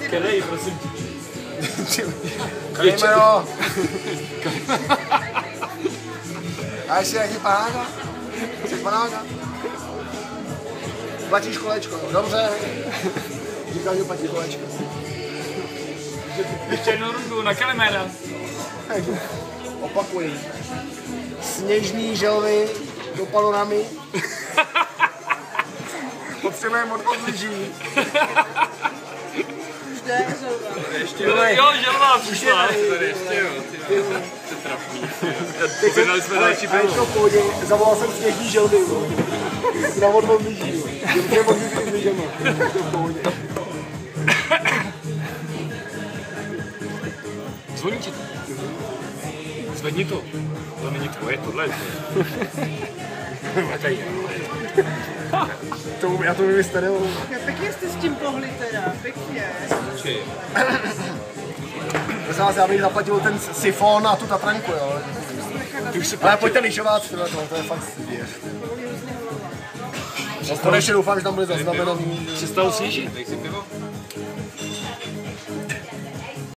Který, prosím tě. Kalimero! A ještě jaký panáka? Jsi panáka? Platíš kolečko, dobře. Říkal, že platí kolečko. Ještě jednu rundu na Kalimera. Opakuji. Sněžný želvy do panoramy. Potřebujeme odchod lyží. Už jde, želva. Ještě jo, želva přišla. Tady ještě jo, ty to trapný. Objednali jsme další pivo. A je to v pohodě, zavolal jsem sněžný želvy. Na odchod lyží. Můžeme odchod s lyžema. Je to v pohodě. Zvoní ti to. Zvedni to. To není tvoje, tohle je tvoje. Já to vím stereo. Pěkně jste s tím pohli teda, pěkně. Prosím vás, já bych zaplatil ten sifon a tu tatranku, jo. Ale pojďte lyžovat, to je fakt zvěř. Konečně doufám, že tam bude zaznamenaný. Přestalo snížit. Dej si pivo.